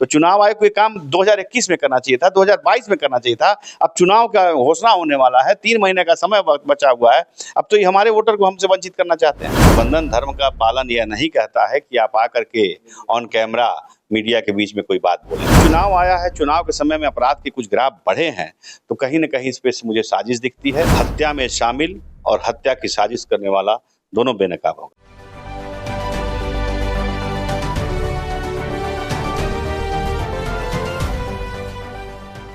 तो चुनाव आयोग को ये काम 2021 में करना चाहिए था, 2022 में करना चाहिए था। अब चुनाव का घोषणा होने वाला है, 3 महीने का समय बचा हुआ है। अब तो ये हमारे वोटर को हमसे वंचित करना चाहते हैं। बंधन धर्म का पालन यह नहीं कहता है कि आप आकर के ऑन कैमरा मीडिया के बीच में कोई बात बोले। चुनाव आया है, चुनाव के समय में अपराध के कुछ ग्राफ बढ़े हैं, तो कहीं न कहीं इस पे मुझे साजिश दिखती है। हत्या में शामिल और हत्या की साजिश करने वाला दोनों बेनकाब होगा।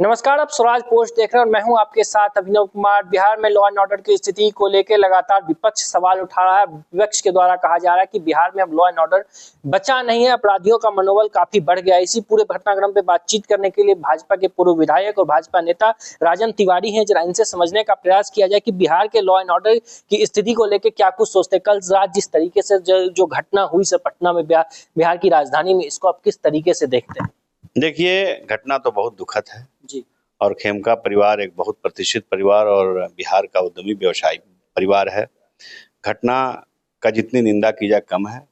नमस्कार, आप स्वराज पोस्ट देख रहे हैं और मैं हूं आपके साथ अभिनव कुमार। बिहार में लॉ एंड ऑर्डर की स्थिति को लेकर लगातार विपक्ष सवाल उठा रहा है। विपक्ष के द्वारा कहा जा रहा है कि बिहार में अब लॉ एंड ऑर्डर बचा नहीं है, अपराधियों का मनोबल काफी बढ़ गया है। इसी पूरे घटनाक्रम पे बातचीत करने के लिए भाजपा के पूर्व विधायक और भाजपा नेता राजन तिवारी हैं। जरा इनसे समझने का प्रयास किया जाए कि बिहार के लॉ एंड ऑर्डर की स्थिति को लेकर क्या कुछ सोचते हैं। कल रात जिस तरीके से जो घटना हुई सर पटना में, बिहार की राजधानी में, इसको आप किस तरीके से देखते हैं? देखिए, घटना तो बहुत दुखद है जी। और खेमका परिवार एक बहुत प्रतिष्ठित परिवार और बिहार का उद्यमी व्यवसायी परिवार है। घटना का जितनी निंदा की जाए कम है,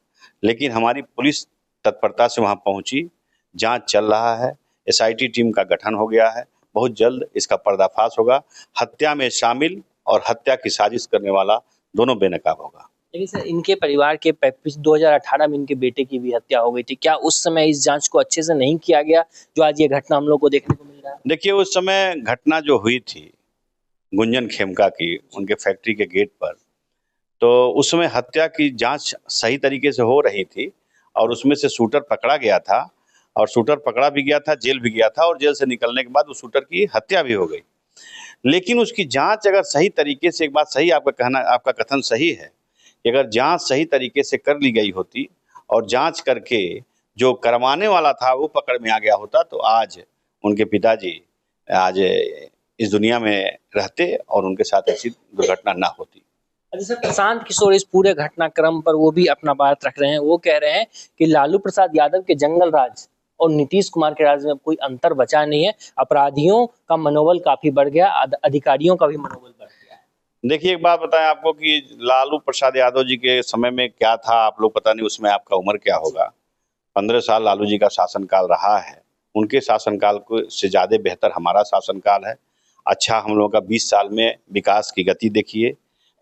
लेकिन हमारी पुलिस तत्परता से वहां पहुंची, जांच चल रहा है, एसआईटी टीम का गठन हो गया है, बहुत जल्द इसका पर्दाफाश होगा। हत्या में शामिल और हत्या की साजिश करने वाला दोनों बेनकाब होगा। लेकिन सर, इनके परिवार के 2018 में इनके बेटे की भी हत्या हो गई थी। क्या उस समय इस जांच को अच्छे से नहीं किया गया जो आज ये घटना हम लोग को देखने को मिल रहा है? देखिए, उस समय घटना जो हुई थी गुंजन खेमका की, उनके फैक्ट्री के गेट पर, तो उस समय हत्या की जांच सही तरीके से हो रही थी और उसमें से शूटर पकड़ा गया था और शूटर पकड़ा भी गया था, जेल भी गया था और जेल से निकलने के बाद उस शूटर की हत्या भी हो गई। लेकिन उसकी जांच अगर सही तरीके से, एक बात सही आपका कथन सही है कि अगर जांच सही तरीके से कर ली गई होती और जांच करके जो करवाने वाला था वो पकड़ में आ गया होता, तो आज उनके पिताजी आज इस दुनिया में रहते और उनके साथ ऐसी दुर्घटना ना होती। अच्छा सर, प्रशांत किशोर इस पूरे घटनाक्रम पर वो भी अपना बात रख रहे हैं। वो कह रहे हैं कि लालू प्रसाद यादव के जंगल राज और नीतीश कुमार के राज में कोई अंतर बचा नहीं है, अपराधियों का मनोबल काफी बढ़ गया, अधिकारियों का भी मनोबल बढ़ गया है। देखिए, एक बात बताएं आपको कि लालू प्रसाद यादव जी के समय में क्या था, आप लोग पता नहीं उसमें आपका उम्र क्या होगा। 15 साल लालू जी का शासनकाल रहा है, उनके शासनकाल को से ज़्यादा बेहतर हमारा शासनकाल है। अच्छा, हम लोगों का 20 साल में विकास की गति देखिए,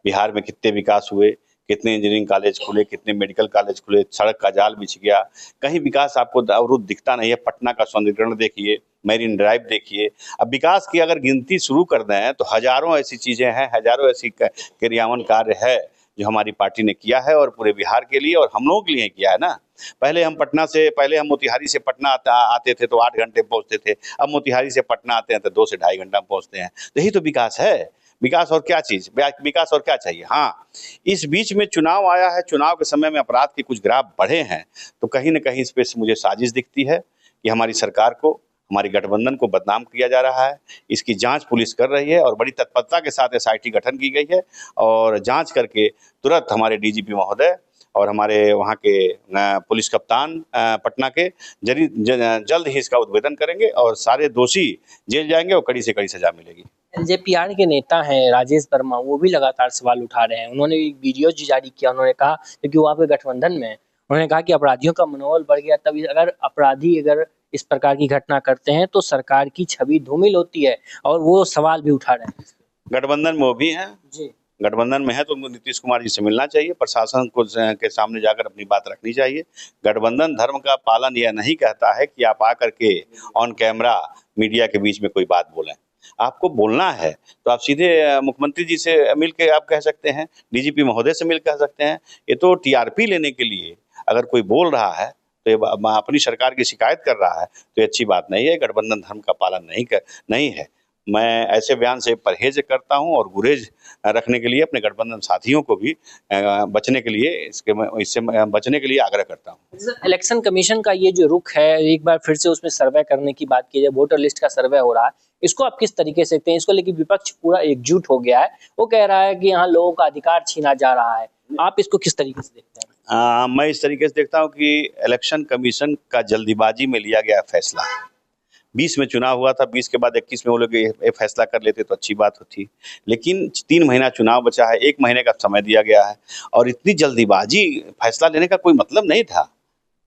बिहार में कितने विकास हुए, कितने इंजीनियरिंग कॉलेज खुले, कितने मेडिकल कॉलेज खुले, सड़क का जाल बिछ गया, कहीं विकास आपको अवरुद्ध दिखता नहीं है। पटना का सौंदर्यीकरण देखिए, मैरीन ड्राइव देखिए। अब विकास की अगर गिनती शुरू कर दें तो हजारों ऐसी चीज़ें हैं, हजारों ऐसी क्रियान्वयन कार्य है जो हमारी पार्टी ने किया है और पूरे बिहार के लिए और हम लोगों के लिए किया है ना। पहले हम मोतिहारी से पटना आते थे तो 8 घंटे पहुंचते थे, अब मोतिहारी से पटना आते हैं तो 2 से ढाई घंटा में पहुंचते हैं। तो यही तो विकास है। विकास और क्या चीज़, विकास और क्या चाहिए। हाँ, इस बीच में चुनाव आया है, चुनाव के समय में अपराध के कुछ ग्राफ बढ़े हैं, तो कहीं न कहीं इस पे मुझे साजिश दिखती है कि हमारी सरकार को, हमारी गठबंधन को बदनाम किया जा रहा है। इसकी जांच पुलिस कर रही है और बड़ी तत्परता के साथ एसआईटी गठन की गई है और जांच करके तुरंत हमारे डीजीपी महोदय और हमारे वहाँ के पुलिस कप्तान पटना के जल्द ही इसका उद्भेदन करेंगे और सारे दोषी जेल जाएंगे और कड़ी से कड़ी सजा मिलेगी। एलजेपीआर के नेता हैं राजेश वर्मा, वो भी लगातार सवाल उठा रहे हैं। उन्होंने एक वीडियो जारी किया, उन्होंने कहा, क्योंकि वो आपके गठबंधन में है, उन्होंने कहा कि अपराधियों का मनोबल बढ़ गया। तभी अगर अपराधी इस प्रकार की घटना करते हैं तो सरकार की छवि धूमिल होती है और वो सवाल भी उठा रहे हैं। गठबंधन में वो भी हैं जी, गठबंधन में है तो उनको नीतीश कुमार जी से मिलना चाहिए, प्रशासन को के सामने जाकर अपनी बात रखनी चाहिए। गठबंधन धर्म का पालन यह नहीं कहता है कि आप आकर के ऑन कैमरा मीडिया के बीच में कोई बात बोलें। आपको बोलना है तो आप सीधे मुख्यमंत्री जी से मिल के आप कह सकते हैं, डीजीपी महोदय से मिल कह सकते हैं। ये तो टीआरपी लेने के लिए अगर कोई बोल रहा है तो ये अपनी सरकार की शिकायत कर रहा है तो ये अच्छी बात नहीं है। गठबंधन धर्म का पालन नहीं है। मैं ऐसे बयान से परहेज करता हूं और गुरेज रखने के लिए अपने गठबंधन साथियों को भी बचने के लिए इससे बचने के लिए आग्रह करता हूं। इलेक्शन कमीशन का ये जो रुख है, एक बार फिर से उसमें सर्वे करने की बात की जाए, वोटर लिस्ट का सर्वे हो रहा है, इसको आप किस तरीके से देखते हैं? इसको लेकर विपक्ष पूरा एकजुट हो गया है, वो कह रहा है कि यहाँ लोगों का अधिकार छीना जा रहा है। आप इसको किस तरीके से देखते हैं? मैं इस तरीके से देखता हूँ कि इलेक्शन कमीशन का जल्दीबाजी में लिया गया फैसला। 20 में चुनाव हुआ था, 20 के बाद 21 में वो लोग ये फैसला कर लेते तो अच्छी बात होती, लेकिन 3 महीना चुनाव बचा है, 1 महीने का समय दिया गया है और इतनी जल्दीबाजी फैसला लेने का कोई मतलब नहीं था।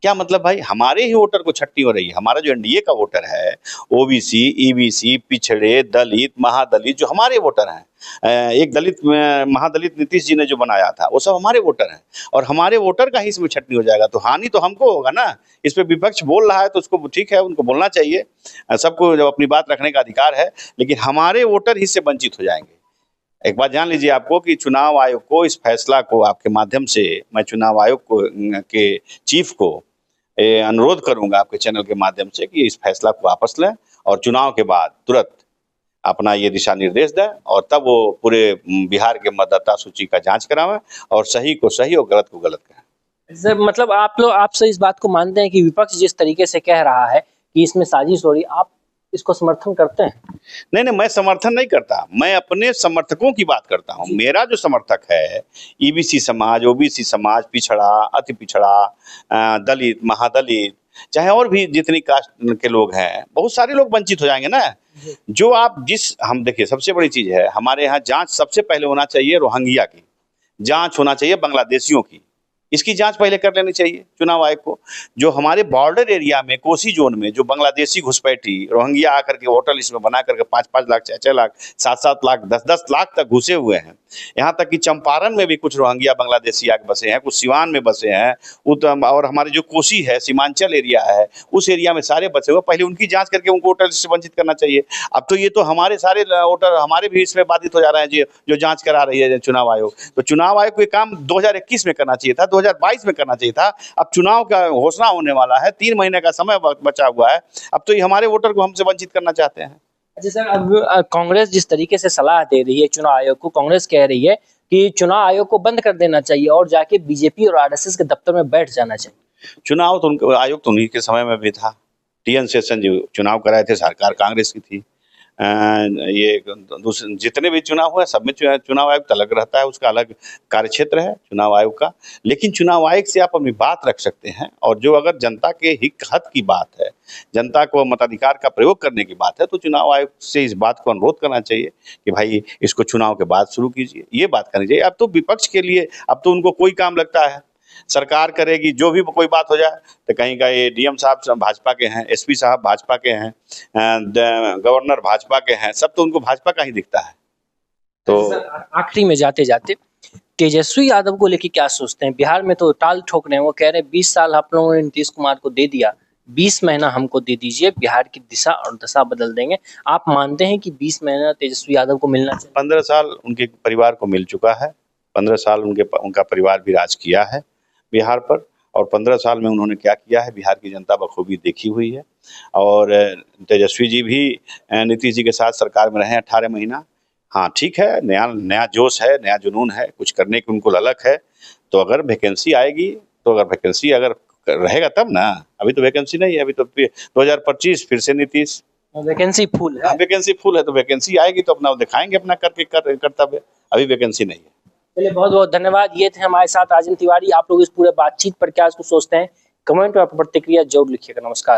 क्या मतलब भाई, हमारे ही वोटर को छटनी हो रही है। हमारा जो एनडीए का वोटर है, ओबीसी, ईबीसी, पिछड़े, दलित, महादलित, जो हमारे वोटर हैं, एक दलित महादलित नीतीश जी ने जो बनाया था, वो सब हमारे वोटर हैं, और हमारे वोटर का ही इसमें छटनी हो जाएगा तो हानि तो हमको होगा ना। इस पे विपक्ष बोल रहा है तो उसको ठीक है, उनको बोलना चाहिए, सबको जब अपनी बात रखने का अधिकार है, लेकिन हमारे वोटर ही से वंचित हो जाएंगे। एक बात जान लीजिए आपको कि चुनाव आयोग को इस फैसला को, आपके माध्यम से मैं चुनाव आयोग को के चीफ को अनुरोध करूंगा आपके चैनल के माध्यम से कि इस फैसला को वापस लें और चुनाव के बाद तुरंत अपना ये दिशा निर्देश दें, और तब वो पूरे बिहार के मतदाता सूची का जांच करावें और सही को सही और गलत को गलत कहें। सर मतलब आप इस बात को मानते हैं कि विपक्ष जिस तरीके से कह रहा है कि इसमें साजिश हो रही, आप इसको समर्थन करते हैं? नहीं, मैं समर्थन नहीं करता, मैं अपने समर्थकों की बात करता हूँ। मेरा जो समर्थक है, ईबीसी समाज, ओबीसी समाज, पिछड़ा, अति पिछड़ा, दलित, महादलित, चाहे और भी जितनी कास्ट के लोग हैं, बहुत सारे लोग वंचित हो जाएंगे ना। जो आप हम देखिए, सबसे बड़ी चीज है हमारे यहाँ, जांच सबसे पहले होना चाहिए रोहिंग्या की, जांच होना चाहिए बांग्लादेशियों की, इसकी जांच पहले कर लेनी चाहिए चुनाव आयोग को। जो हमारे बॉर्डर एरिया में, कोसी जोन में, जो बांग्लादेशी घुसपैठी रोहिंग्या आकर के वोटर लिस्ट में बना करके 5-5 लाख, 6-6 लाख, 7-7 लाख, 10-10 लाख तक घुसे हुए हैं। यहाँ तक कि चंपारण में भी कुछ रोहिंग्या बांग्लादेशी आके बसे हैं, कुछ सिवान में बसे हैं, और हमारे जो कोसी है, सीमांचल एरिया है, उस एरिया में सारे बसे हुए। पहले उनकी जांच करके उनको वोटर लिस्ट से वंचित करना चाहिए। अब तो ये तो हमारे सारे वोटर हमारे भी इसमें बाधित हो जा रहे हैं जो जांच करा रही है चुनाव आयोग। तो चुनाव आयोग को ये काम 2021 में करना चाहिए था, 2022 में करना चाहिए था। अब चुनाव का घोषणा होने वाला है, 3 महीने का समय बचा हुआ है, अब तो ये हमारे वोटर को हमसे वंचित करना चाहते हैं। अच्छा सर, अब कांग्रेस जिस तरीके से सलाह दे रही है चुनाव आयोग को, कांग्रेस कह रही है कि चुनाव आयोग को बंद कर देना चाहिए और जाके बीजेपी और आरएसएस के दफ्तर में बैठ जाना चाहिए। चुनाव तो आयोग तो उन्हीं के समय में भी था। टीएन शेषन जो चुनाव कराए थे, सरकार कांग्रेस की थी। ये दूसरे जितने भी चुनाव हुए सब में चुनाव आयोग अलग रहता है, उसका अलग कार्यक्षेत्र है चुनाव आयोग का। लेकिन चुनाव आयोग से आप अपनी बात रख सकते हैं, और जो अगर जनता के हित की बात है, जनता को मताधिकार का प्रयोग करने की बात है, तो चुनाव आयोग से इस बात को अनुरोध करना चाहिए कि भाई इसको चुनाव के बाद शुरू कीजिए, ये बात करनी चाहिए। अब तो विपक्ष के लिए अब तो उनको कोई काम लगता है, सरकार करेगी, जो भी कोई बात हो जाए तो कहीं का ये डीएम साहब भाजपा के हैं, एसपी साहब भाजपा के हैं, गवर्नर भाजपा के हैं, सब तो उनको भाजपा का ही दिखता है। तो आखिरी में जाते जाते तेजस्वी यादव को लेकर क्या सोचते हैं? बिहार में तो टाल ठोक रहे हैं, वो कह रहे हैं 20 साल आप लोगों ने नीतीश कुमार को दे दिया, 20 महीना हमको दे दीजिए, बिहार की दिशा और दशा बदल देंगे। आप मानते हैं कि 20 महीना तेजस्वी यादव को मिलना चाहिए? 15 साल उनके परिवार को मिल चुका है, 15 साल उनका परिवार भी राज किया है बिहार पर, और 15 साल में उन्होंने क्या किया है बिहार की जनता बखूबी देखी हुई है। और तेजस्वी जी भी नीतीश जी के साथ सरकार में रहे 18 महीना। हाँ ठीक है, नया जोश है, नया जुनून है, कुछ करने की उनको ललक है। तो अगर वैकेंसी आएगी, तो अगर वैकेंसी अगर रहेगा तब ना, अभी तो वैकेंसी नहीं है, अभी तो 2025 फिर से नीतीश। वैकेंसी फुल है? वैकेंसी फुल है, तो वैकेंसी आएगी तो अपना दिखाएंगे अपना कर्तव्य। अभी वैकेंसी नहीं है। चलिए, बहुत बहुत धन्यवाद। ये थे हमारे साथ राजन तिवारी। आप लोग इस पूरे बातचीत पर क्या सोचते हैं, कमेंट में प्रतिक्रिया जरूर लिखिएगा। नमस्कार।